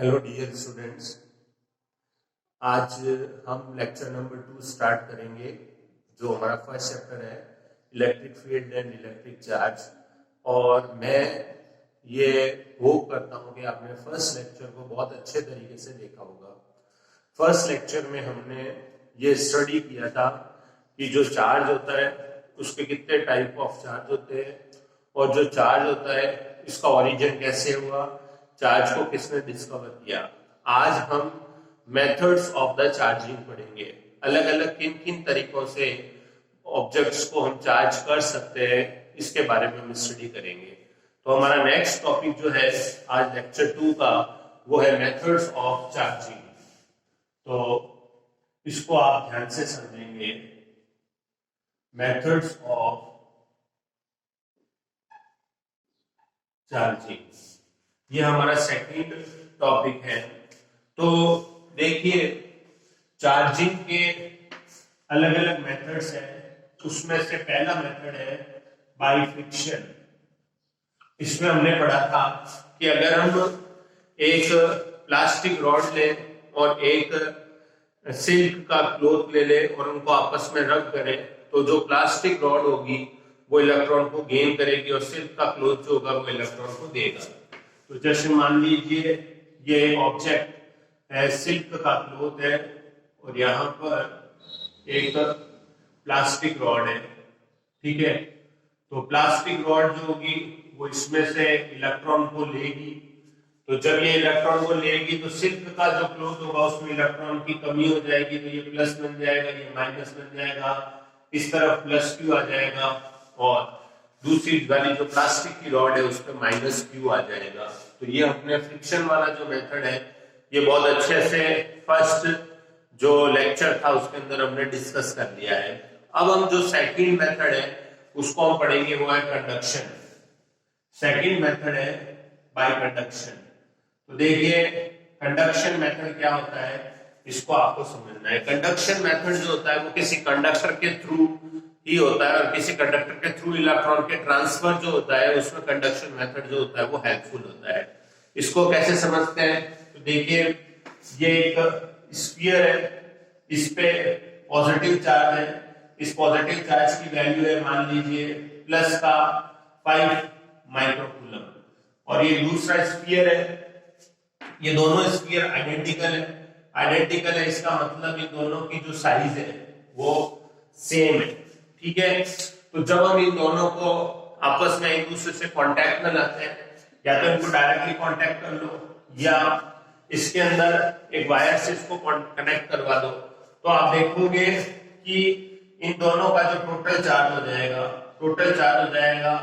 Hello dear students, आज हम lecture number 2 start करेंगे। जो हमारा फर्स्ट चैप्टर है electric field and electric charge. और मैं ये होप करता हूँ कि आपने फर्स्ट लेक्चर को बहुत अच्छे तरीके से देखा होगा। फर्स्ट लेक्चर में हमने ये स्टडी किया था कि जो चार्ज होता है उसके कितने टाइप ऑफ चार्ज होते हैं, और जो चार्ज होता है इसका ओरिजिन कैसे हुआ, चार्ज को किसने डिस्कवर किया। आज हम मेथड्स ऑफ द चार्जिंग पढ़ेंगे। अलग अलग किन किन तरीकों से ऑब्जेक्ट्स को हम चार्ज कर सकते हैं, इसके बारे में हम स्टडी करेंगे। तो हमारा नेक्स्ट टॉपिक जो है आज लेक्चर 2 का, वो है मेथड्स ऑफ चार्जिंग। तो इसको आप ध्यान से समझेंगे। मेथड्स ऑफ चार्जिंग, ये हमारा सेकंड टॉपिक है। तो देखिए, चार्जिंग के अलग अलग मेथड्स हैं। उसमें से पहला मेथड है बाय फ्रिक्शन। इसमें हमने पढ़ा था कि अगर हम एक प्लास्टिक रॉड लें और एक सिल्क का क्लॉथ ले ले और उनको आपस में रब करें, तो जो प्लास्टिक रॉड होगी वो इलेक्ट्रॉन को गेन करेगी और सिल्क का क्लॉथ जो होगा वो इलेक्ट्रॉन को देगा। तो जैसे मान लीजिए ये ऑब्जेक्ट है, सिल्क का क्लॉथ है और यहाँ पर एक प्लास्टिक रॉड है, ठीक है। तो प्लास्टिक रॉड जो होगी वो इसमें से इलेक्ट्रॉन को लेगी। तो जब ये इलेक्ट्रॉन को लेगी तो सिल्क का जो क्लॉथ होगा उसमें इलेक्ट्रॉन की कमी हो जाएगी, तो ये प्लस बन जाएगा, ये माइनस बन जाएगा, इस तरफ प्लस क्यू आ जाएगा, और दूसरी वाली जो प्लास्टिक की रॉड है उस पर माइनस क्यू आ जाएगा। तो ये अपने फ्रिक्शन वाला जो मेथड है ये बहुत अच्छे से फर्स्ट जो लेक्चर था उसके अंदर हमने डिस्कस कर लिया है। अब हम जो सेकंड मेथड है उसको हम पढ़ेंगे, वो है कंडक्शन। सेकंड मेथड है बाय कंडक्शन। तो देखिए, कंडक्शन मेथड क्या होता है इसको आपको समझना है। कंडक्शन मेथड जो होता है वो किसी कंडक्टर के थ्रू ही होता है, और किसी कंडक्टर के थ्रू इलेक्ट्रॉन के ट्रांसफर जो होता है उसमें कंडक्शन मेथड जो होता है वो हेल्पफुल होता है। इसको कैसे समझते हैं, तो देखिए ये एक स्फीयर है, इस पे पॉजिटिव चार्ज है, इस पॉजिटिव चार्ज की वैल्यू है मान लीजिए प्लस का 5 माइक्रोकूलम, और ये दूसरा स्फीयर है, ये दोनों स्फीयर आइडेंटिकल है। आइडेंटिकल है इसका मतलब इन दोनों की जो साइज है वो सेम है, ठीक है। तो जब हम इन दोनों को आपस में एक दूसरे से कांटेक्ट में लाते हैं, या तो इनको डायरेक्टली कांटेक्ट कर लो या इसके अंदर एक वायर से इसको कनेक्ट करवा दो, तो आप देखोगे कि इन दोनों का जो टोटल चार्ज हो जाएगा, टोटल चार्ज हो जाएगा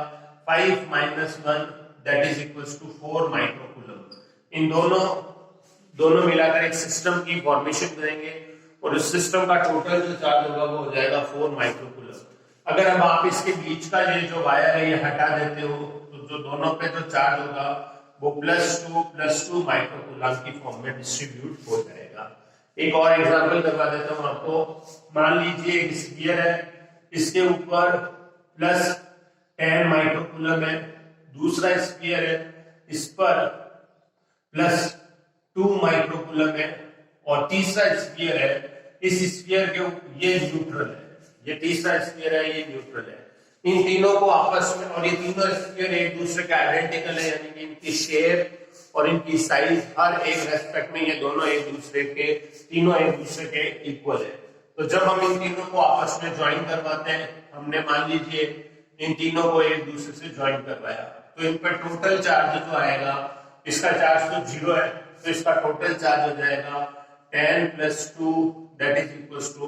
5 - 1 that is equals to 4 microcoulomb. इन दोनों मिलाकर एक सिस्टम की फॉर्मेशन करेंगे और उस सिस्टम का टोटल जो चार्ज होगा वो हो जाएगा 4 माइक्रोकूलम। अगर अब आप इसके बीच का ये जो वायर है ये हटा देते हो, तो जो दोनों पे जो चार्ज होगा वो +2 माइक्रोकूलम की फॉर्म में डिस्ट्रीब्यूट हो जाएगा। एक और एग्जांपल करवा देता हूं आपको। मान लीजिए एक स्फीयर है, इसके ऊपर +10 माइक्रोकूलम है, दूसरा स्फीयर है, इस पर +2 माइक्रोकूलम है, और तीसरा स्फीयर है, इस स्फीयर के ये न्यूट्रल है, ये तीसरा स्फीयर है, ये न्यूट्रल है। इन तीनों को आपस में, और ये तीनों स्फीयर एक दूसरे के आइडेंटिकल है, यानी कि इनकी शेप और इनकी साइज हर एक रेस्पेक्ट में ये दोनों एक दूसरे के, तीनों एक दूसरे के इक्वल है। तो जब हम इन तीनों को आपस में ज्वाइन करवाते हैं, हमने मान लीजिए इन तीनों को एक दूसरे से ज्वाइन करवाया, तो इन पर टोटल चार्ज जो आएगा, इसका चार्ज तो 0 है, तो इसका टोटल चार्ज हो जाएगा 10 + 2 that is equals to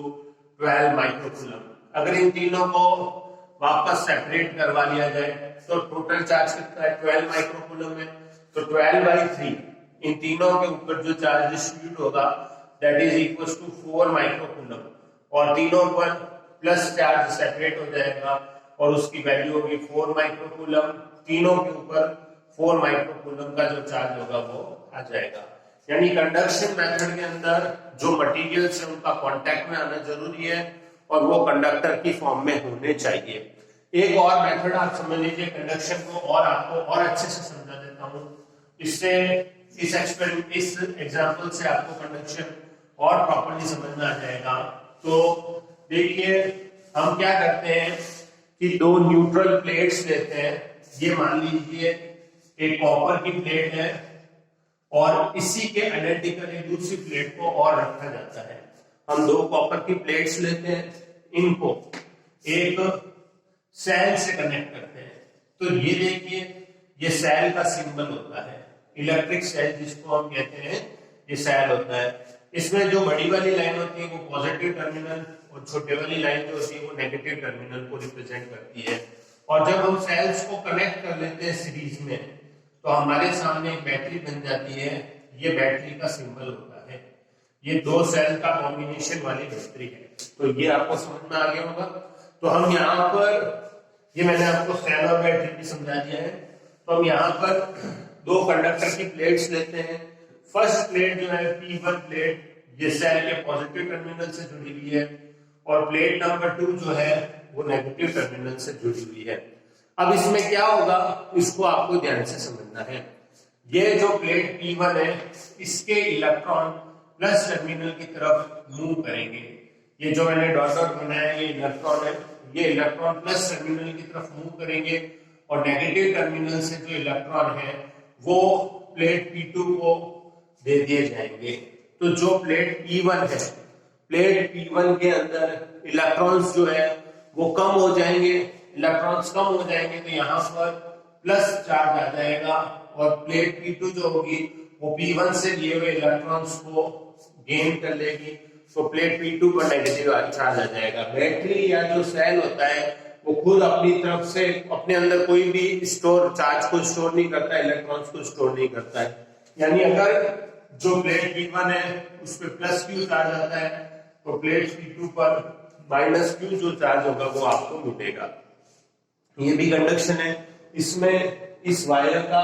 12 microcoulomb. अगर इन तीनों को वापस सेपरेट करवा लिया जाए तो टोटल चार्ज कितना है, 12 माइक्रोकूलम है। तो 12/3 इन तीनों के ऊपर जो चार्ज डिस्ट्रीब्यूट होगा that is equals to 4 microcoulomb, और तीनों पर प्लस चार्ज सेपरेट हो जाएगा और उसकी वैल्यू होगी 4 माइक्रोकूलम। तीनों के ऊपर 4 माइक्रोकूलम का जो चार्ज होगा वो आ जाएगा। यानी कंडक्शन मेथड के अंदर जो मटेरियल्स है उनका कांटेक्ट में आना जरूरी है, और वो कंडक्टर की फॉर्म में होने चाहिए। एक और मेथड आप समझ लीजिए कंडक्शन को, और आपको और अच्छे से समझा देता हूं। इससे इस एग्जांपल से आपको कंडक्शन और प्रॉपर्ली समझ में आ जाएगा। तो देखिए हम क्या करते हैं कि दो न्यूट्रल प्लेट्स लेते हैं। ये मान लीजिए एक कॉपर की प्लेट है और इसी के आइडेंटिकल एक दूसरी प्लेट को और रखा जाता है। हम दो कॉपर की प्लेट्स लेते हैं, इनको एक सेल से कनेक्ट करते हैं। तो ये देखिए ये सेल का सिंबल होता है, इलेक्ट्रिक सेल जिसको हम कहते हैं, ये सेल होता है। इसमें जो बड़ी वाली लाइन होती है वो पॉजिटिव टर्मिनल और छोटे वाली लाइन जो होती है वो नेगेटिव टर्मिनल को रिप्रेजेंट करती है। और जब हम सेल्स को कनेक्ट कर लेते हैं सीरीज में तो हमारे सामने एक बैटरी बन जाती है। ये बैटरी का सिंबल होता है, ये दो सेल का कॉम्बिनेशन वाली बैटरी है। तो ये आपको समझ में आ गया होगा। तो हम यहाँ पर, ये मैंने आपको सेल और बैटरी भी समझा दिया है। तो हम यहाँ पर दो कंडक्टर की प्लेट्स लेते हैं। फर्स्ट प्लेट जो है P1 प्लेट, ये सेल के पॉजिटिव टर्मिनल से जुड़ी हुई है और प्लेट नंबर 2 जो है वो नेगेटिव टर्मिनल से जुड़ी हुई है। अब इसमें क्या होगा इसको आपको ध्यान से समझना है। ये जो प्लेट P1 है इसके इलेक्ट्रॉन प्लस टर्मिनल की तरफ मूव करेंगे। ये जो मैंने डॉट डॉट बनाया ये इलेक्ट्रॉन है, ये इलेक्ट्रॉन प्लस टर्मिनल की तरफ मूव करेंगे और नेगेटिव टर्मिनल से जो इलेक्ट्रॉन है वो प्लेट P2 को दे दिए जाएंगे। तो जो प्लेट P1 है, प्लेट P1 के अंदर इलेक्ट्रॉन्स जो है वो कम हो जाएंगे। इलेक्ट्रॉन्स कम हो जाएंगे तो यहाँ पर प्लस चार्ज आ जाएगा और प्लेट P2 जो होगी वो P1 से लिए हुए इलेक्ट्रॉन्स को गेन कर लेगी। तो प्लेट P2 पर नेगेटिव चार्ज आ जाएगा। बैटरी या जो सेल होता है वो खुद अपनी तरफ से अपने अंदर कोई भी चार्ज को स्टोर नहीं करता है, इलेक्ट्रॉन्स को स्टोर नहीं करता है। यानी अगर जो प्लेट P1 है उस पर प्लस Q चार्ज आता है तो प्लेट P2 पर माइनस Q जो चार्ज होगा वो आपको मिलेगा। ये भी कंडक्शन है। इसमें इस वायर का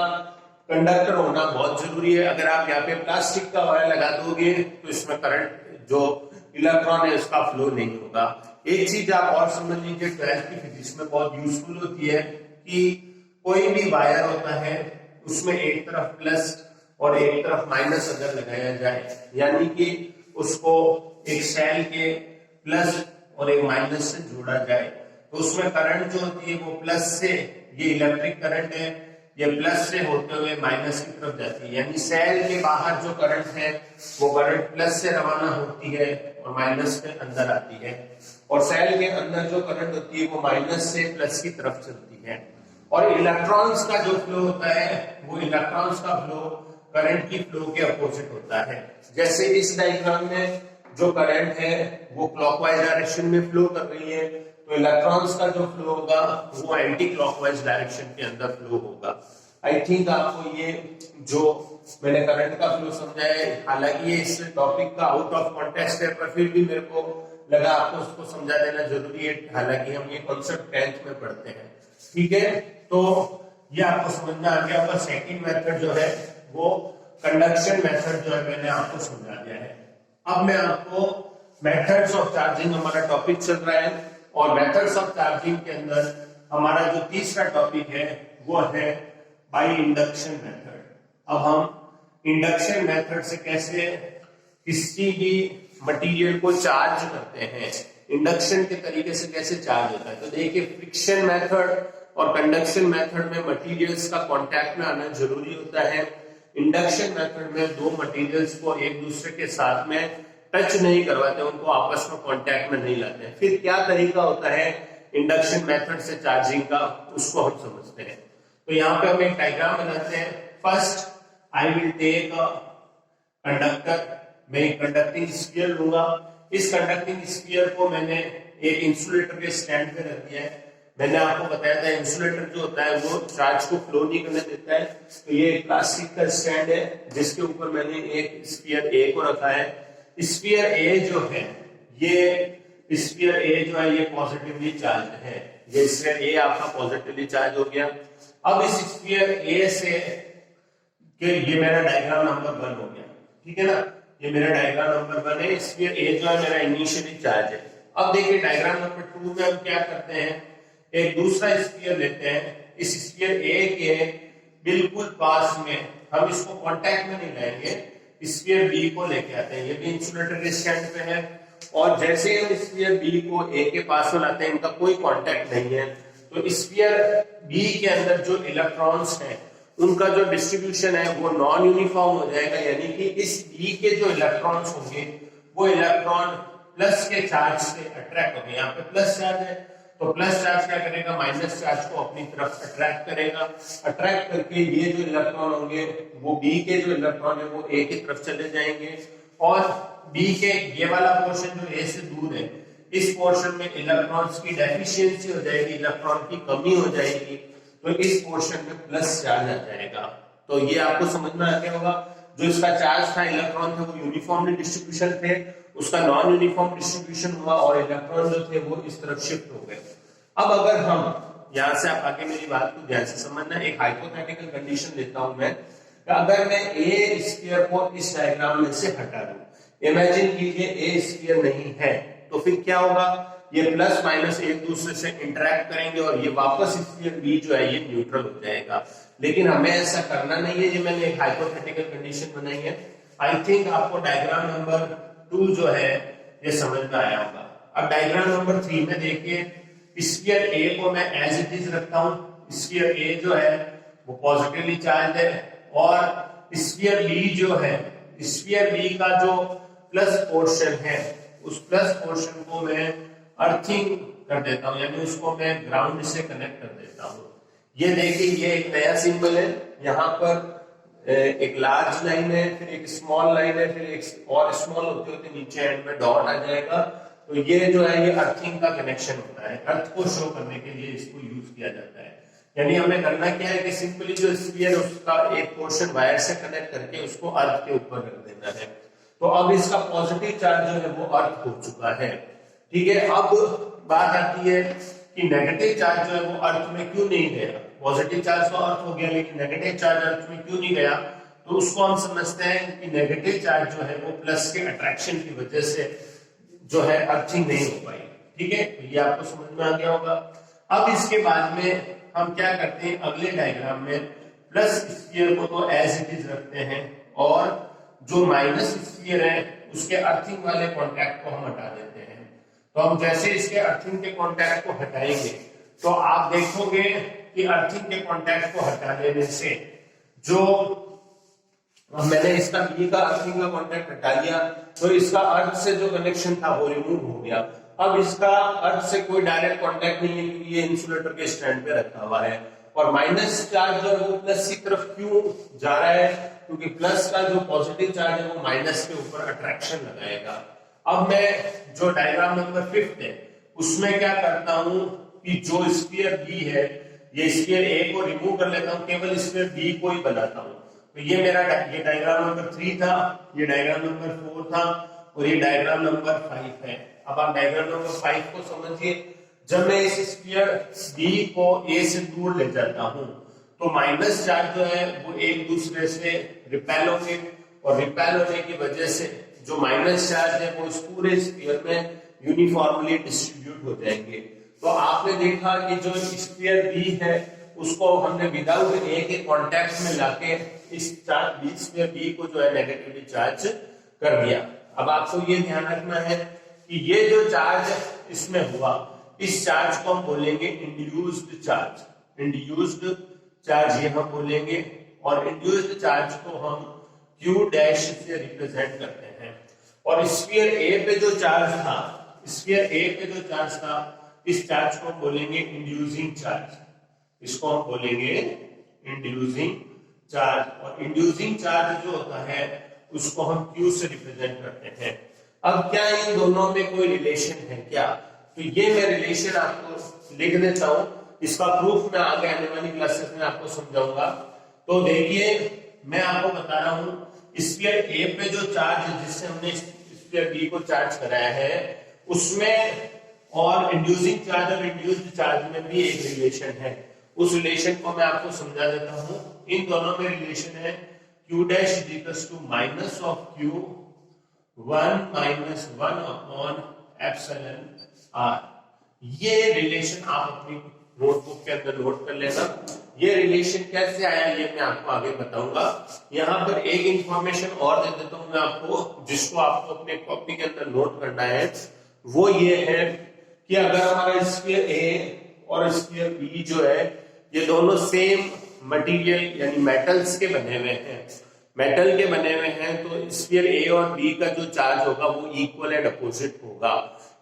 कंडक्टर होना बहुत जरूरी है। अगर आप यहाँ पे प्लास्टिक का वायर लगा दोगे तो इसमें करंट जो इलेक्ट्रॉन है उसका फ्लो नहीं होगा। एक चीज आप और समझ लीजिए, 12th की फिजिक्स में बहुत यूजफुल होती है कि कोई भी वायर होता है उसमें एक तरफ प्लस और एक तरफ माइनस अगर लगाया जाए, यानी कि उसको एक सेल के प्लस और एक माइनस से जोड़ा जाए तो उसमें करंट जो होती है वो प्लस से, ये इलेक्ट्रिक करंट है, ये प्लस से होते हुए माइनस की तरफ जाती है। यानी सेल के बाहर जो करंट है वो करंट प्लस से रवाना होती है और माइनस के अंदर आती है, और सेल के अंदर जो करंट होती है वो माइनस से प्लस की तरफ चलती है। और इलेक्ट्रॉन्स का जो फ्लो होता है वो इलेक्ट्रॉन्स का फ्लो करंट की फ्लो के अपोजिट होता है। जैसे इस डायग्राम में जो करंट है वो क्लॉकवाइज डायरेक्शन में फ्लो कर रही है, तो इलेक्ट्रॉन्स का जो फ्लो होगा वो एंटी क्लॉकवाइज डायरेक्शन के अंदर फ्लो होगा। आई थिंक आपको ये जो मैंने करंट का फ्लो समझाया है, हालांकि ये इस टॉपिक का आउट ऑफ कॉन्टेक्स्ट है, पर फिर भी मेरे को लगा आपको उसको समझा देना जरूरी है। हालांकि हम ये कॉन्सेप्ट 10th में पढ़ते हैं, ठीक है। तो ये आपको समझना आ गया। और सेकंड मेथड जो है वो कंडक्शन मेथड जो है मैंने आपको समझा दिया है। अब मैं आपको मेथड्स ऑफ चार्जिंग, हमारा टॉपिक चल रहा है, और मेथड्स ऑफ चार्जिंग के अंदर हमारा जो तीसरा टॉपिक है वो है बाय इंडक्शन मेथड। अब हम इंडक्शन मेथड से कैसे किसी भी मटेरियल को चार्ज करते हैं, इंडक्शन के तरीके से कैसे चार्ज होता है। तो देखिए फ्रिक्शन मेथड और कंडक्शन मेथड में मटेरियल्स का कांटेक्ट में आना जरूरी होता है। इंडक्शन मेथड में दो मटेरियल्स को एक दूसरे के साथ में टच नहीं करवाते, उनको आपस में कांटेक्ट में नहीं लाते। फिर क्या तरीका होता है इंडक्शन मेथड से चार्जिंग का, उसको हम समझते हैं। तो यहाँ पे हम एक डायग्राम बनाते हैं। First I will take a conductor, मैं एक कंडक्टिंग स्फीयर लूंगा। इस कंडक्टिंग स्फीयर को मैंने एक इंसुलेटर के स्टैंड पे रख दिया है। मैंने आपको बताया था इंसुलेटर जो होता है वो चार्ज को फ्लो नहीं करने देता है। तो ये प्लास्टिक का स्टैंड है जिसके ऊपर मैंने एक स्फीयर ए को रखा है। स्फीयर ए जो है ये स्फीयर ए जो है ये पॉजिटिवली चार्ज है। ये स्फीयर ए आपका पॉजिटिवली चार्ज हो गया। अब इस स्फीयर ए से ये मेरा डायग्राम नंबर 1 हो गया, ठीक है ना। ये मेरा डायग्राम नंबर 1 है। स्फीयर ए जो है मेरा इनिशियली चार्ज है। अब देखिए डायग्राम नंबर 2 में हम क्या करते हैं, एक दूसरा स्फीयर लेते हैं। इस स्फीयर ए के बिल्कुल पास में हम इसको कांटेक्ट में नहीं लाएंगे, स्फीयर बी को लेके आते हैं, ये भी इंसुलेटर के स्टैंड पे है, और जैसे ही हम स्फीयर बी को ए के पास में लाते हैं, इनका कोई कांटेक्ट नहीं है, तो स्फीयर बी के अंदर जो इलेक्ट्रॉन्स हैं उनका जो डिस्ट्रीब्यूशन है वो नॉन यूनिफॉर्म हो जाएगा, यानी कि इस बी के जो इलेक्ट्रॉन्स होंगे वो इलेक्ट्रॉन प्लस के चार्ज से अट्रैक्ट होंगे। यहाँ पे प्लस चार्ज है तो प्लस चार्ज क्या करेगा, माइनस चार्ज को अपनी तरफ अट्रैक्ट करेगा, अट्रैक्ट करके ये जो इलेक्ट्रॉन होंगे वो बी के जो इलेक्ट्रॉन है वो ए की तरफ चले जाएंगे, और बी के ये वाला पोर्शन जो ए से दूर है इस पोर्शन में इलेक्ट्रॉन्स की डेफिशिएंसी हो जाएगी, इलेक्ट्रॉन की कमी हो जाएगी, तो इस पोर्शन में प्लस चार्ज आ जाएगा। तो ये आपको समझ में आ गया होगा, जो इसका चार्ज था इलेक्ट्रॉन थे वो यूनिफॉर्मली डिस्ट्रीब्यूशन थे, उसका नॉन यूनिफॉर्म डिस्ट्रीब्यूशन हुआ और इलेक्ट्रॉन जो थे वो इस तरफ शिफ्ट हो गए। अब अगर हम यहां से आप आगे मेरी बात को ध्यान से समझना, एक हाइपोथेटिकल कंडीशन लेता हूं मैं, अगर मैं ए स्फीयर को इस डायग्राम में से हटा दूं, इमेजिन कीजिए ए स्फीयर नहीं है, तो फिर क्या होगा, ये प्लस माइनस एक दूसरे से इंटरेक्ट करेंगे और ये वापस स्फीयर बी जो है ये न्यूट्रल हो जाएगा। लेकिन हमें ऐसा करना नहीं है, ये मैंने एक हाइपोथेटिकल कंडीशन बनाई है। आई थिंक आपको डायग्राम नंबर 2 जो है ये समझ में आया होगा। अब डायग्राम नंबर 3 में देखिए, स्फीयर ए को मैं एज इट इज रखता हूं, स्फीयर ए जो है वो पॉजिटिवली चार्ज है, और स्फीयर बी जो है, स्फीयर बी का जो प्लस पोर्शन है उस प्लस पोर्शन को मैं अर्थिंग कर देता हूं, यानी उसको मैं ग्राउंड से कनेक्ट कर देता हूं। ये देखिए, ये एक नया सिंबल है, यहाँ पर एक लार्ज लाइन है, फिर एक स्मॉल लाइन है, फिर एक और स्मॉल होते होते नीचे एंड में डॉट आ जाएगा। तो ये जो है ये अर्थिंग का कनेक्शन होता है, अर्थ को शो करने के लिए इसको यूज किया जाता है। यानी हमें करना क्या है कि सिंपली जो स्फीयर है उसका एक पोर्शन वायर से कनेक्ट करके उसको अर्थ के ऊपर रख देना है। तो अब इसका पॉजिटिव चार्ज जो है वो अर्थ हो चुका है, ठीक है। अब बात आती है कि नेगेटिव चार्ज जो है वो अर्थ में क्यों नहीं गया, पॉजिटिव चार्ज तो अर्थ हो गया लेकिन नेगेटिव चार्ज अर्थ में क्यों नहीं गया, तो उसको हम समझते हैं कि नेगेटिव चार्ज जो है वो प्लस के अट्रैक्शन की वजह से जो है अर्थिंग नहीं हो पाई, ठीक है। तो ये आपको समझ में आ गया होगा। अब इसके बाद में हम क्या करते हैं, अगले डायग्राम में प्लस स्फीयर को तो एज इट इज रखते हैं, और जो माइनस स्फीयर है उसके अर्थिंग वाले कॉन्टैक्ट को हम हटा देते हैं। तो हम जैसे इसके अर्थिंग के कॉन्टैक्ट को हटाएंगे तो आप देखोगे कि अर्थिंग के कॉन्टैक्ट को हटा देने से जो मैंने इसका बी का अर्थिंग का कॉन्टैक्ट हटा दिया तो इसका अर्थ से जो कनेक्शन था वो रिमूव हो गया। अब इसका अर्थ से कोई डायरेक्ट कॉन्टैक्ट नहीं है क्योंकि ये इंसुलेटर के स्टैंड पे रखा हुआ है, और माइनस चार्ज जो है वो प्लस की तरफ क्यों जा रहा है, क्योंकि प्लस का जो पॉजिटिव चार्ज है वो माइनस के ऊपर अट्रैक्शन लगाएगा। अब मैं जो डायग्राम नंबर 5 है उसमें क्या करता हूं कि जो स्फीयर बी है ये स्फीयर ए को रिमूव कर लेता हूं, केवल स्फीयर बी को ही बनाता हूं। तो ये मेरा ये डायग्राम नंबर 3 था, ये डायग्राम नंबर 4 था और ये डायग्राम नंबर 5 है। अब आप डायग्राम नंबर 5 को समझिए। जब मैं इस स्फीयर बी को ए से दूर ले जाता हूं तो माइनस चार्ज जो है वो एक दूसरे से रिपेल होंगे, और रिपेल होने की वजह से जो माइनस चार्ज है वो इस पूरे स्फीयर में यूनिफॉर्मली डिस्ट्रीब्यूट हो जाएंगे। तो आपने देखा कि जो स्फीयर बी है उसको हमने विदाउट ए के कांटेक्ट में लाके इस चार्ज बी स्फीयर बी को जो है नेगेटिवली चार्ज कर दिया। अब आपको ये ध्यान रखना है कि ये जो चार्ज इसमें हुआ इस चार्ज को हम बोलेंगे इंड्यूस्ड चार्ज, इंड्यूस्ड चार्ज ये हम बोलेंगे, और इंड्यूस्ड चार्ज को हम Q डैश से रिप्रेजेंट करते हैं। और स्फीयर ए पे जो चार्ज था, स्फीयर ए पे जो चार्ज था इस चार्ज को हम बोलेंगे इंड्यूसिंग चार्ज, इसको हम बोलेंगे इंड्यूसिंग चार्ज, और इंड्यूसिंग चार्ज जो होता है उसको हम Q से रिप्रेजेंट करते हैं। अब क्या इन दोनों में कोई रिलेशन है क्या, तो ये मैं रिलेशन आपको लिख देता हूं, इसका प्रूफ मैं आगे आने वाली क्लासेस में आपको समझाऊंगा। तो देखिए मैं आपको बता रहा हूं स्फीयर ए पे जो चार्ज जिससे हमने स्फीयर बी को चार्ज कराया है उसमें और इंड्यूसिंग चार्ज और इंड्यूस्ड चार्ज में भी एक रिलेशन है। उस रिलेशन को मैं आपको समझा देता हूं। इन दोनों में रिलेशन है Q dash equals to minus of Q 1 minus 1 upon epsilon R। ये रिलेशन आप अपनी नोटबुक के अंदर नोट कर लेना। ये रिलेशन कैसे आया ये मैं आपको आगे बताऊंगा। यहाँ पर एक इंफॉर्मेशन और दे देता हूं मैं आपको, जिसको आपको अपने कॉपी के अंदर नोट करना है। वो ये है कि अगर हमारा स्फीयर ए और स्फीयर बी जो है ये दोनों सेम मटेरियल यानी मेटल्स के बने हुए हैं, मेटल के बने हुए हैं, तो स्फीयर ए और बी का जो चार्ज होगा वो इक्वल एंड अपोजिट होगा।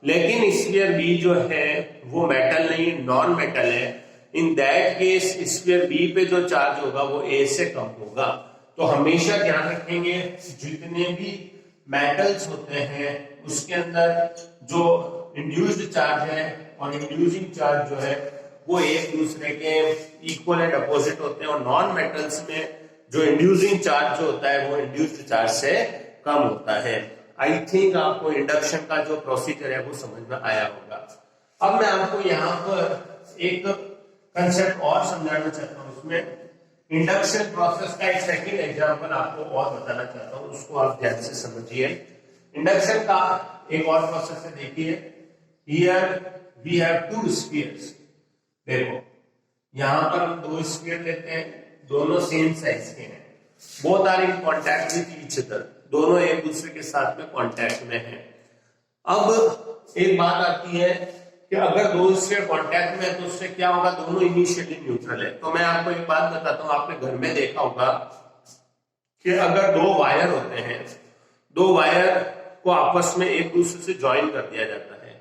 लेकिन स्फीयर बी जो है वो मेटल नहीं, नॉन मेटल है। In that case sphere B पे जो चार्ज होगा वो ए से कम होगा। तो हमेशा ध्यान रखेंगे जितने भी मेटल्स होते हैं उसके अंदर जो इंड्यूस्ड चार्ज है और इंड्यूसिंग चार्ज जो है वो एक दूसरे के इक्वल एंड अपोजिट होते हैं, और नॉन मेटल्स में जो इंड्यूसिंग चार्ज जो होता है वो इंड्यूस्ड चार्ज से कम होता है। आई थिंक आपको इंडक्शन का जो प्रोसीजर है वो समझ में आया होगा। अब मैं आपको यहाँ पर एक कंसेप्ट और समझाना चाहता हूँ। इसमें इंडक्शन प्रोसेस का एक सेकंड एग्जांपल आपको और बताना चाहता हूँ, उसको आप ध्यान से समझिए। इंडक्शन का एक और प्रोसेस है, देखिए here we have two spheres. देखो यहाँ पर हम दो स्फीयर लेते हैं, दोनों सेम साइज के हैं, both are in contact with each other, दोनों एक दूसरे के साथ में कांटेक्ट में हैं। अब एक बात आती है कि अगर दो स्फीयर कांटेक्ट में है तो उससे क्या होगा, दोनों इनिशियली न्यूट्रल है। तो मैं आपको एक बात बताता हूं, आपने घर में देखा होगा कि अगर दो वायर होते हैं, दो वायर को आपस में एक दूसरे से ज्वाइन कर दिया जाता है।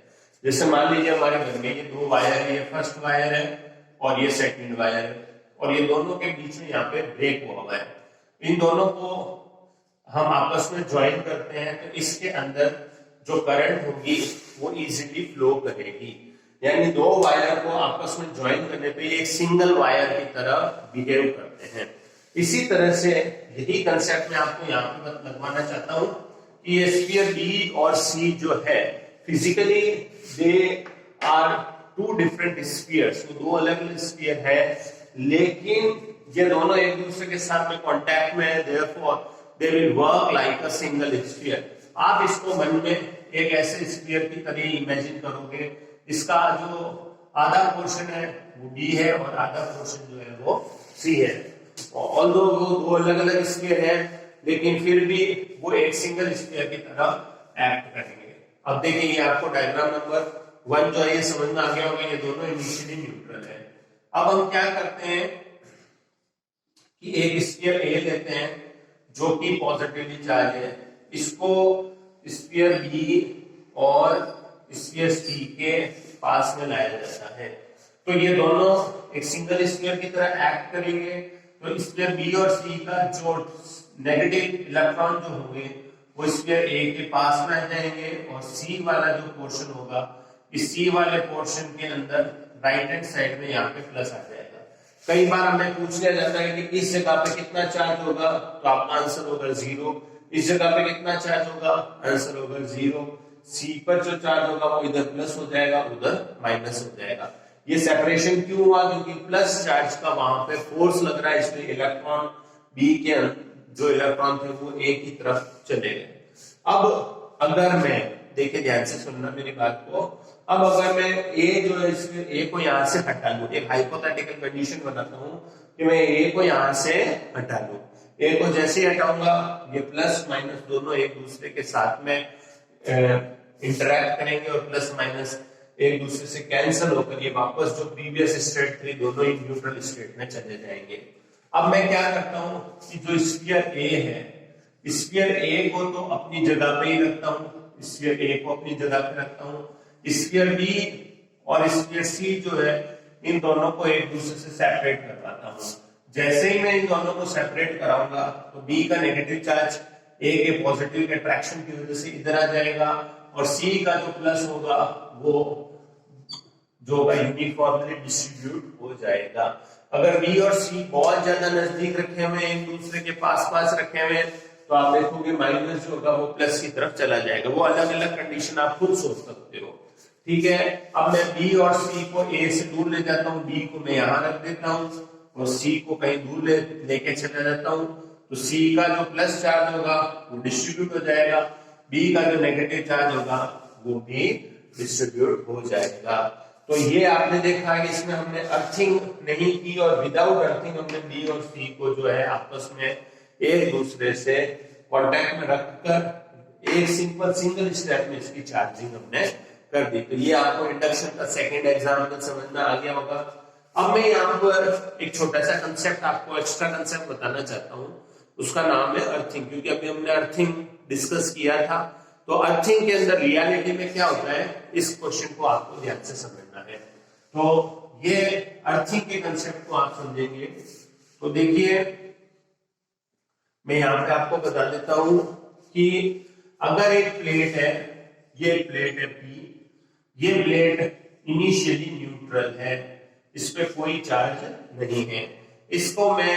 जैसे मान लीजिए हमारे घर में ये दो वायर है, ये फर्स्ट वायर है और ये सेकंड वायर है, और ये दोनों के बीच में यहाँ पे ब्रेक हुआ है। इन दोनों को हम आपस में ज्वाइन करते हैं तो इसके अंदर जो करंट होगी वो इजीली फ्लो करेगी। यानी दो वायर को आपस में ज्वाइन करने पे ये एक सिंगल वायर की तरह बिहेव करते हैं। इसी तरह से यही कंसेप्ट मैं आपको यहाँ पे लगवाना चाहता हूँ कि ये स्फीयर बी और सी जो है physically they are two different spheres, वो दो अलग अलग स्फीयर है, लेकिन ये दोनों एक दूसरे के साथ में कांटेक्ट में है, therefore they will work like a single sphere. आप इसको मन में एक ऐसे स्फीयर की तरह इमेजिन करोगे, इसका जो आधा पोर्शन है वो बी है और आधा पोर्शन जो है वो सी है। ऑल्दो वो दो अलग अलग स्फीयर है लेकिन फिर भी वो एक सिंगल स्फीयर की तरह एक्ट करेंगे। अब देखिए ये आपको डायग्राम नंबर 1 जो है ये समझ में आ गया होगा, ये दोनों इनिशियली न्यूट्रल है। अब हम क्या करते हैं कि एक स्फीयर ए लेते हैं जो कि पॉजिटिवली चार्ज है, इसको स्फीयर बी और स्फीयर सी के पास में लाया जाता है, तो ये दोनों एक सिंगल स्फीयर की तरह एक्ट करेंगे। तो स्फीयर बी और सी का जो नेगेटिव इलेक्ट्रॉन जो होंगे वो स्फीयर ए के पास में आ जाएंगे, और सी वाला जो पोर्शन होगा इस सी वाले पोर्शन के अंदर राइट हैंड साइड में यहाँ पे प्लस आ जाएगा। कई बार हमें पूछ लिया जाता है कि इस जगह पे कितना चार्ज होगा, तो आपका आंसर होगा 0। इस जगह पे कितना चार्ज होगा, आंसर होगा 0। सी पर जो चार्ज होगा वो इधर प्लस हो जाएगा, उधर माइनस हो जाएगा। ये सेपरेशन क्यों हुआ, क्योंकि प्लस चार्ज का वहां पे फोर्स लग रहा है, इसलिए इलेक्ट्रॉन बी के जो इलेक्ट्रॉन थे वो ए की तरफ चले गए। अब अगर मैं, देखिए ध्यान से सुनना मेरी बात को, अब अगर मैं ए जो है इसमें ए को यहां से हटा लूं, एक हाइपोथेटिकल कंडीशन बनाता हूं कि मैं ए को यहां से हटा लूं। ए को जैसे ही हटाऊंगा ये प्लस माइनस दोनों एक दूसरे के साथ में इंटरैक्ट करेंगे और प्लस माइनस एक दूसरे से कैंसिल होकर ये वापस जो प्रीवियस स्टेट थी दोनों ही न्यूट्रल स्टेट में चले जाएंगे। अब मैं क्या करता हूं कि जो स्फीयर ए है, स्फीयर ए को तो अपनी जगह पे ही रखता हूं, स्फीयर ए को अपनी जगह पे रखता हूं। स्फीयर बी और स्फीयर सी जो है इन दोनों को एक दूसरे से सेपरेट करवाता हूं। जैसे ही मैं इन दोनों को सेपरेट कराऊंगा तो बी का नेगेटिव चार्ज ए के पॉजिटिव के अट्रैक्शन की वजह से इधर आ जाएगा, और सी का जो प्लस होगा वो जो होगा यूनिफॉर्मली डिस्ट्रीब्यूट हो जाएगा। अगर बी और सी बहुत ज्यादा नजदीक रखे हुए एक दूसरे के पास पास रखे हुए तो आप देखोगे माइनस जो होगा वो प्लस की तरफ चला जाएगा। वो अलग अलग कंडीशन आप खुद सोच सकते हो, ठीक है। अब मैं बी और सी को ए से दूर ले जाता हूँ, बी को मैं यहाँ रख देता हूँ और सी को कहीं दूर लेके चला जाता हूँ, तो सी का जो प्लस चार्ज होगा वो डिस्ट्रीब्यूट हो जाएगा, बी का जो नेगेटिव चार्ज होगा वो भी डिस्ट्रीब्यूट हो जाएगा। तो ये आपने देखा है इसमें हमने अर्थिंग नहीं की और विदाउट अर्थिंग हमने बी और सी को जो है आपस में एक दूसरे से कांटेक्ट में रखकर एक सिंगल स्टेप में इसकी चार्जिंग हमने कर दी। तो ये आपको इंडक्शन का सेकंड एग्जाम्पल समझ में आ गया होगा। अब मैं यहाँ पर एक छोटा सा कंसेप्ट आपको एक्स्ट्रा कंसेप्ट बताना चाहता हूँ, उसका नाम है अर्थिंग, क्योंकि अभी हमने अर्थिंग डिस्कस किया था। तो अर्थिंग के अंदर रियलिटी में क्या होता है, इस क्वेश्चन को आपको ध्यान से समझना है। तो ये अर्थिंग के कंसेप्ट को आप समझेंगे तो देखिए मैं यहाँ पे आपको बता देता हूं कि अगर एक प्लेट है, ये प्लेट है P, ये प्लेट इनिशियली न्यूट्रल है, इस पे कोई चार्ज नहीं है, इसको मैं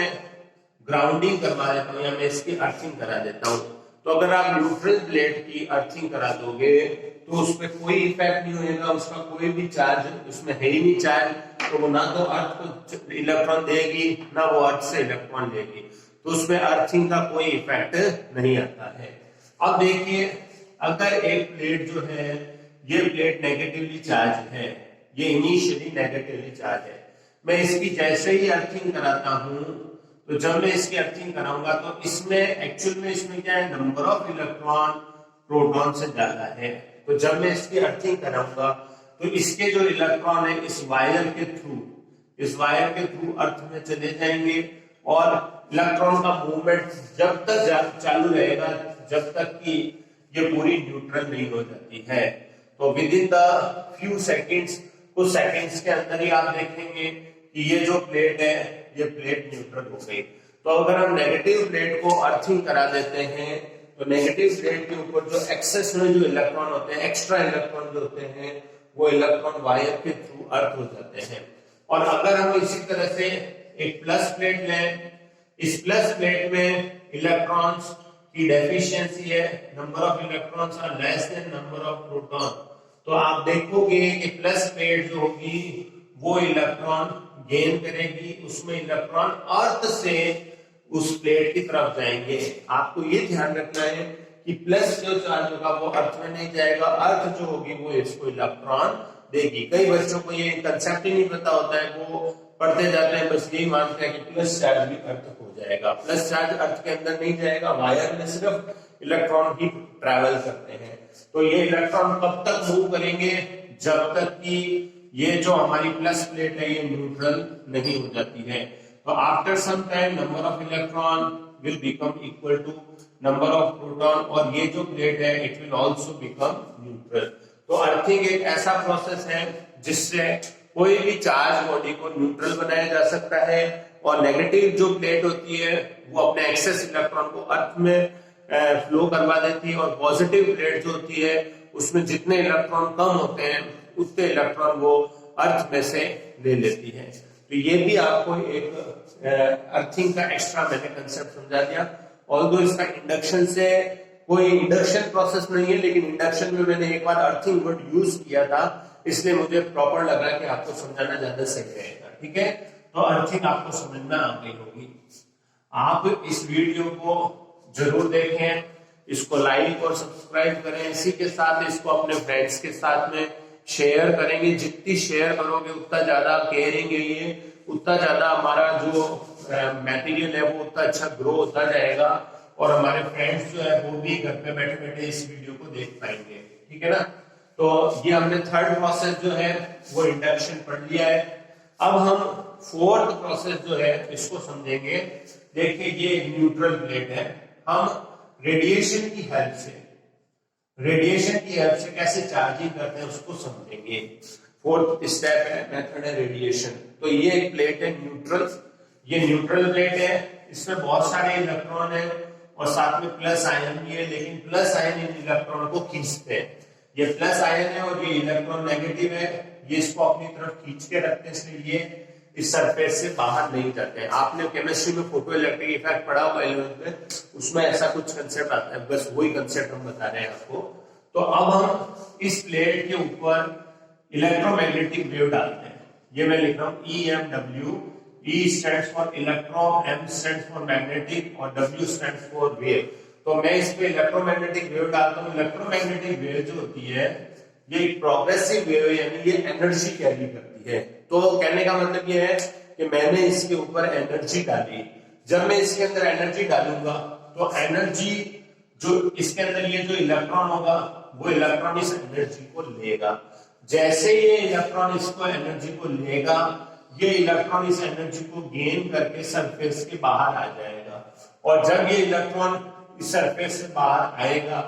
ग्राउंडिंग करवा देता हूं या मैं इसकी अर्थिंग करा देता हूं। तो अगर आप न्यूट्रल प्लेट की अर्थिंग करा दोगे तो उस पर कोई इफेक्ट नहीं होगा, उसका कोई भी चार्ज उसमें है ही नहीं चार्ज, तो वो ना तो अर्थ को इलेक्ट्रॉन देगी ना वो अर्थ से इलेक्ट्रॉन लेगी, तो उसमें अर्थिंग का कोई इफेक्ट नहीं आता है। अब देखिए अगर एक प्लेट जो है ये प्लेट नेगेटिवली चार्ज है, ये इनिशियली नेगेटिवली चार्ज है, मैं इसकी जैसे ही अर्थिंग कराता हूं तो जब मैं इसकी अर्थिंग कराऊंगा तो इसमें एक्चुअल में इसमें क्या है, नंबर ऑफ इलेक्ट्रॉन प्रोटॉन से ज्यादा है। तो जब मैं इसकी अर्थिंग कराऊंगा तो इसके जो इलेक्ट्रॉन है इस वायर के थ्रू अर्थ में चले जाएंगे और इलेक्ट्रॉन का मूवमेंट जब तक चालू रहेगा जब तक कि ये पूरी न्यूट्रल नहीं हो जाती है। तो with in the few seconds, कुछ सेकेंड्स के अंदर ही आप देखेंगे कि ये जो प्लेट है ये प्लेट न्यूट्रल हो गई। तो अगर हम नेगेटिव प्लेट को अर्थिंग करा देते हैं तो नेगेटिव प्लेट के ऊपर जो एक्सेस में जो इलेक्ट्रॉन होते हैं, एक्स्ट्रा इलेक्ट्रॉन जो होते हैं, वो इलेक्ट्रॉन वायर के थ्रू अर्थ हो जाते हैं। और अगर हम इसी तरह से एक प्लस प्लेट लें, इस प्लस प्लेट में इलेक्ट्रॉन्स की डेफिशिएंसी है, number of electrons are less than number of proton, तो आप देखोगे कि प्लस प्लेट जो होगी वो इलेक्ट्रॉन गेन करेगी, उसमें इलेक्ट्रॉन अर्थ से उस प्लेट की तरफ जाएंगे। आपको ये ध्यान रखना है कि प्लस जो चार्ज होगा वो अर्थ में नहीं जाएगा, अर्थ जो होगी वो इसको इलेक्ट्रॉन देगी। कई बच्चों को ये कंसेप्ट ही नहीं पता होता है, वो पढ़ते जाते हैं बस यही मानते हैं कि प्लस चार्ज भी अर्थ हो जाएगा। प्लस चार्ज अर्थ के अंदर नहीं जाएगा, वायर में सिर्फ इलेक्ट्रॉन ही ट्रैवल करते हैं। तो ये इलेक्ट्रॉन कब तक मूव करेंगे, जब तक कि ये जो हमारी प्लस प्लेट है ये न्यूट्रल नहीं हो जाती है। तो after some time number of electron will become equal to number of proton और ये जो प्लेट है it will also become neutral. तो अर्थिंग एक ऐसा प्रोसेस है जिससे कोई भी चार्ज बॉडी को न्यूट्रल बनाया जा सकता है और नेगेटिव जो प्लेट होती है वो अपने एक्सेस इलेक्ट्रॉन को अर्थ में फ्लो करवा देती है और पॉजिटिव प्लेट जो होती है उसमें जितने इलेक्ट्रॉन कम होते हैं उतने इलेक्ट्रॉन वो अर्थ में से ले लेती है। तो ये भी आपको एक अर्थिंग का एक्स्ट्रा मैंने कंसेप्ट समझा दिया। ऑल्दो इसका इंडक्शन से कोई इंडक्शन प्रोसेस नहीं है, लेकिन इंडक्शन में मैंने एक बार अर्थिंग वर्ड यूज किया था, इसलिए मुझे प्रॉपर लगा कि आपको समझाना ज्यादा सही रहेगा। ठीक है, तो अर्थिंग आपको समझ में आ गई होगी। आप इस वीडियो को जरूर देखें, इसको लाइक और सब्सक्राइब करें, इसी के साथ इसको अपने फ्रेंड्स के साथ में शेयर करेंगे। जितनी शेयर करोगे उतना ज्यादा केयरिंग है ये, उतना ज्यादा हमारा जो मटेरियल है वो उतना अच्छा ग्रो होता जाएगा और हमारे फ्रेंड्स जो है वो भी घर पे बैठे बैठे इस वीडियो को देख पाएंगे। ठीक है ना, तो ये हमने थर्ड प्रोसेस जो है वो इंडक्शन पढ़ लिया है। अब हम फोर्थ प्रोसेस जो है इसको समझेंगे। देखिए ये न्यूट्रल प्लेट है, हम रेडिएशन की हेल्प से कैसे चार्जिंग करते हैं उसको समझेंगे। फोर्थ स्टेप है मेथड है रेडिएशन। तो ये एक प्लेट है न्यूट्रल, ये न्यूट्रल प्लेट है, इसमें बहुत सारे इलेक्ट्रॉन है और साथ में प्लस आयन भी है, लेकिन प्लस आयन इन इलेक्ट्रॉन को खींचते हैं। ये प्लस आयन है और ये इलेक्ट्रॉन नेगेटिव है, ये इसको अपनी तरफ खींच के रखते हैं, इसलिए ये इस सरफेस से बाहर नहीं जाते हैं। आपने केमिस्ट्री में फोटो इलेक्ट्रिक इफेक्ट पढ़ा होगा 11th में, उसमें ऐसा कुछ कंसेप्ट आता है, बस वही कंसेप्ट हम बता रहे हैं आपको। तो अब हम इस प्लेट के ऊपर इलेक्ट्रोमैग्नेटिक वेव डालते हैं। ये मैं लिख रहा हूं EMW, E stands for electron, M stands for magnetic और W स्टैंड्स फॉर वेव। तो मैं इस पे इलेक्ट्रोमैग्नेटिक वेव डालता हूं। इलेक्ट्रोमैग्नेटिक वेव जो होती है ये एक प्रोग्रेसिव वेव है, यानी ये एनर्जी कैरी करती है। तो कहने का मतलब ये है कि मैंने इसके ऊपर एनर्जी डाली, जब मैं इसके अंदर एनर्जी डालूंगा तो एनर्जी जो इसके अंदर ये जो इलेक्ट्रॉन होगा वो इलेक्ट्रॉन इस एनर्जी को लेगा। जैसे ये इलेक्ट्रॉन इसको एनर्जी को लेगा, ये इलेक्ट्रॉन इस एनर्जी को गेन करके सरफेस के बाहर आ जाएगा, और जब ये इलेक्ट्रॉन इस सरफेस से बाहर आएगा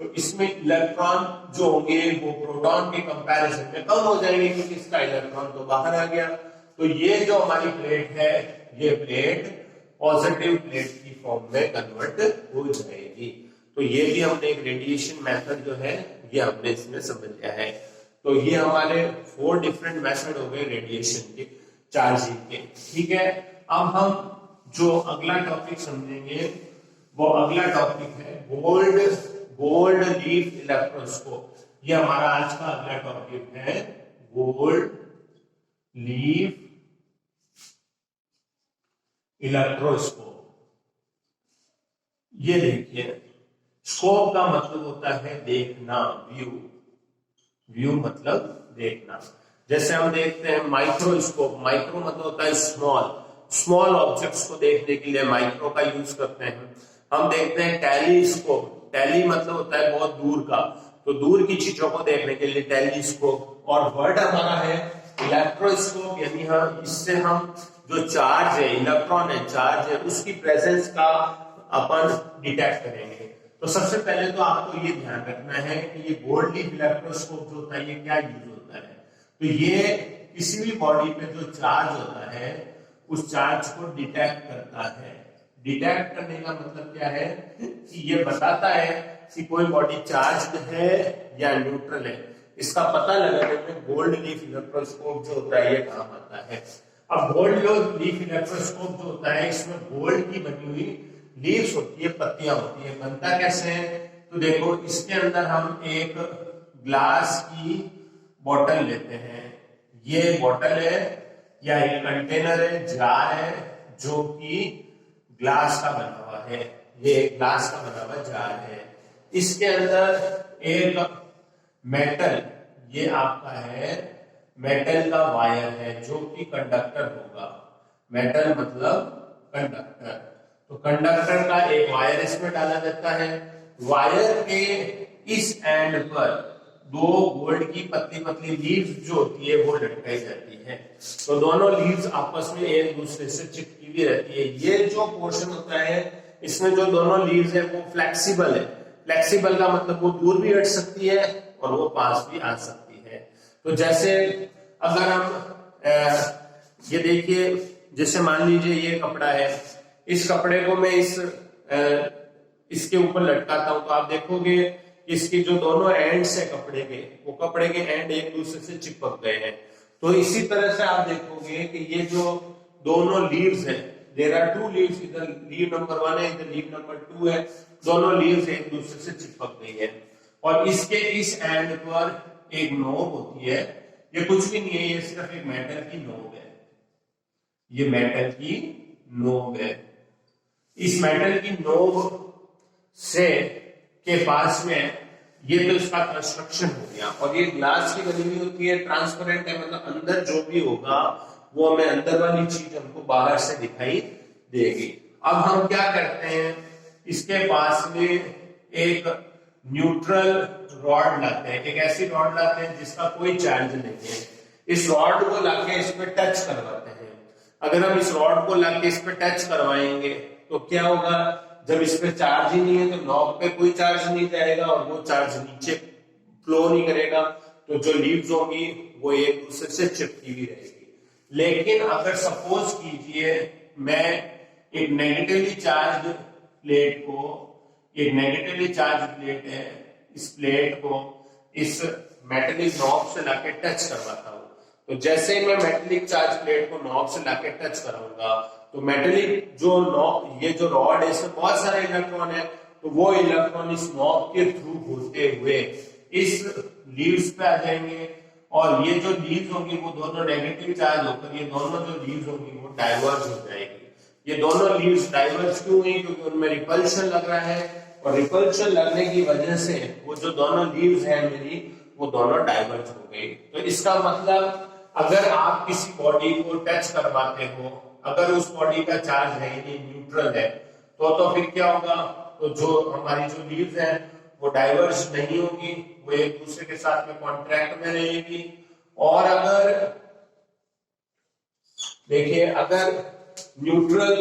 तो इसमें इलेक्ट्रॉन जो होंगे वो प्रोटॉन के कंपैरिजन में कम हो जाएंगे, क्योंकि इसका इलेक्ट्रॉन तो बाहर आ गया। तो ये जो हमारी प्लेट है, ये प्लेट पॉजिटिव प्लेट की फॉर्म में कन्वर्ट हो जाएगी। तो ये भी हमने एक रेडिएशन मेथड जो है ये हमने इसमें समझ लिया है। तो ये हमारे 4 डिफरेंट मेथड हो गए रेडिएशन के, चार्जिंग के। ठीक है, अब हम जो अगला टॉपिक समझेंगे वो अगला टॉपिक है गोल्ड लीफ इलेक्ट्रोस्कोप। ये हमारा आज का अगला टॉपिक है, गोल्ड लीफ इलेक्ट्रोस्कोप। ये देखिए, स्कोप का मतलब होता है देखना, व्यू मतलब देखना। जैसे हम देखते हैं माइक्रोस्कोप, माइक्रो मतलब होता है स्मॉल ऑब्जेक्ट्स को देखने के लिए माइक्रो का यूज करते हैं। हम देखते हैं टेलीस्कोप, टेली मतलब होता है बहुत दूर का, तो दूर की चीजों को देखने के लिए टेलीस्कोप। और वर्ड हमारा है इलेक्ट्रोस्कोप, यानी हम इससे हम जो चार्ज है, इलेक्ट्रॉन है, चार्ज है, उसकी प्रेजेंस का अपन डिटेक्ट करेंगे। तो सबसे पहले तो आपको ये ध्यान रखना है कि ये गोल्ड लीफ इलेक्ट्रोस्कोप जो होता है ये क्या यूज होता है। तो ये किसी भी बॉडी पे जो चार्ज होता है उस चार्ज को डिटेक्ट करता है। डिटेक्ट करने का मतलब क्या है कि ये बताता है कि कोई बॉडी चार्ज है या न्यूट्रल है। इसका पता लगाने में गोल्ड लीफ इलेक्ट्रोस्कोप जो होता है ये काम आता है। अब गोल्ड लीफ इलेक्ट्रोस्कोप जो होता है इसमें गोल्ड की बनी हुई लीव्स होती है, पत्तियां होती है। बनता कैसे है, तो देखो इसके अंदर हम एक ग्लास की बोतल लेते हैं, ये बोतल है या एक कंटेनर है, जार है, जो कि ग्लास का बना हुआ है, ये ग्लास का बना हुआ जार है। इसके अंदर एक मेटल, ये आपका है मेटल का वायर है जो कि कंडक्टर होगा। मेटल मतलब कंडक्टर, तो कंडक्टर का एक वायर इसमें डाला जाता है। वायर के इस एंड पर 2 गोल्ड की पतली पतली लीव्स जो होती है वो लटकाई जाती है। तो दोनों लीव्स आपस में एक दूसरे से चिपकी हुई रहती है। ये जो पोर्शन होता है इसमें जो दोनों लीव्स है वो फ्लेक्सिबल है। फ्लेक्सिबल का मतलब वो दूर भी हट सकती है और वो पास भी आ सकती है। तो जैसे अगर हम ये देखिए, जैसे मान लीजिए ये कपड़ा है, इस कपड़े को मैं इसके ऊपर लटकाता हूं तो आप देखोगे इसकी जो दोनों एंड्स है कपड़े के, वो कपड़े के एंड एक दूसरे से चिपक गए हैं। तो इसी तरह से आप देखोगे कि ये जो दोनों लीव्स है, देयर आर 2 लीव्स, इधर लीव नंबर 1 है, इधर लीव नंबर 2 है, दोनों लीव्स एक दूसरे से चिपक गई है। और इसके इस एंड पर एक नोब होती है। ये कुछ भी नहीं है, ये सिर्फ एक मेटल की नोब है, ये मेटल की नोब है। इस मेटल की नोब से के पास में ये तो इसका कंस्ट्रक्शन हो गया। और ये ग्लास की बनी हुई होती है, ट्रांसपेरेंट है, मतलब अंदर जो भी होगा वो हमें अंदर वाली चीज हमको बाहर से दिखाई देगी। अब हम क्या करते हैं, इसके पास में एक न्यूट्रल रॉड लाते हैं, एक ऐसी रॉड लाते हैं जिसका कोई चार्ज नहीं है। इस रॉड को लाके इस पे टच करवाते हैं। अगर हम इस रॉड को लाके इस पे टच करवाएंगे तो क्या होगा, जब इस पे चार्ज ही नहीं है तो नॉब पे कोई चार्ज नहीं जाएगा और वो चार्ज नीचे फ्लो नहीं करेगा, तो जो लीव्स होंगी वो एक दूसरे से चिपकी हुई रहेगी। लेकिन अगर सपोज कीजिए मैं एक नेगेटिवली चार्ज प्लेट को, एक नेगेटिवली चार्ज प्लेट है, इस प्लेट को इस मेटेलिक नॉब से लाके टच करवाता हूं, तो जैसे ही मैं मेटेलिक चार्ज प्लेट को नॉब से लाके टच कराऊंगा तो मेटेलिक जो नॉब, ये जो रॉड है इसमें बहुत सारे इलेक्ट्रॉन है, तो वो इलेक्ट्रॉन इस नॉब के थ्रू होते हुए इस लीव्स पे आ जाएंगे। और ये जो लीव्स होंगी वो दोनों नेगेटिव चार्ज होकर ये दोनों जो लीव्स होंगी वो डाइवर्ज हो जाएगी। ये दोनों लीव्स डाइवर्ज क्यों हुई, क्योंकि उनमें रिपल्शन लग रहा है, और रिपल्शन लगने की वजह से वो जो दोनों लीव्स हैं मेरी वो दोनों डाइवर्ज हो गई। तो इसका मतलब अगर आप किसी बॉडी को टच करवाते हो, अगर उस बॉडी का चार्ज है नहीं, न्यूट्रल है, तो फिर क्या होगा, तो जो हमारी जो लीव्स है वो डाइवर्ज नहीं होगी, वो एक दूसरे के साथ में कॉन्ट्रैक्ट में रहेगी। और अगर देखिए, अगर न्यूट्रल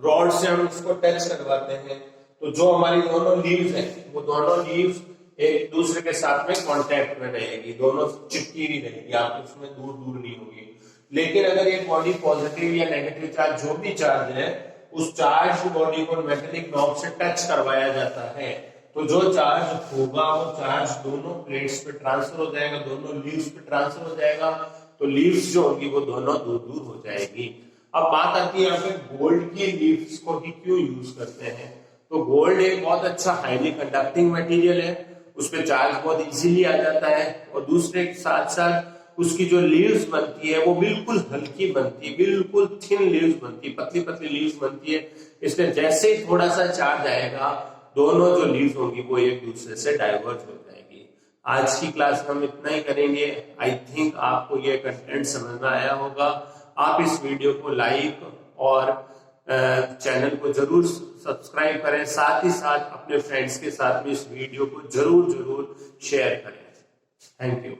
रॉड से हम इसको टच करवाते हैं तो जो हमारी दोनों लीव्स हैं वो दोनों लीव्स एक दूसरे के साथ में कांटेक्ट में रहेगी, दोनों चिपकी हुई रहेगी, आप उसमें दूर दूर नहीं होगी। लेकिन अगर ये बॉडी पॉजिटिव या नेगेटिव चार्ज जो भी चार्ज है, उस चार्ज बॉडी को मेटेलिक नॉब से टच करवाया जाता है, तो जो चार्ज होगा वो चार्ज दोनों प्लेट्स पे ट्रांसफर हो जाएगा, दोनों लीव्स पे ट्रांसफर हो जाएगा। तो लीव्स जो होगी वो दोनों दूर दूर हो जाएगी। अब बात आती है यहाँ पे गोल्ड की लीव्स को ही क्यों यूज करते हैं। तो गोल्ड एक बहुत अच्छा हाईली कंडक्टिंग मटेरियल है, उस पर चार्ज बहुत इजीली आ जाता है, और दूसरे के साथ साथ उसकी जो लीव्स बनती है वो बिल्कुल हल्की बनती है, बिल्कुल थिन लीव्स बनती है, पतली पतली लीव्स बनती है। इसलिए जैसे ही थोड़ा सा चार्ज आएगा, दोनों जो लीव्स होंगी वो एक दूसरे से डाइवर्ज हो जाएगी। आज की क्लास में हम इतना ही करेंगे। आई थिंक आपको ये कंटेंट समझ में आया होगा। आप इस वीडियो को लाइक और चैनल को जरूर सब्सक्राइब करें, साथ ही साथ अपने फ्रेंड्स के साथ भी इस वीडियो को जरूर शेयर करें। Thank you.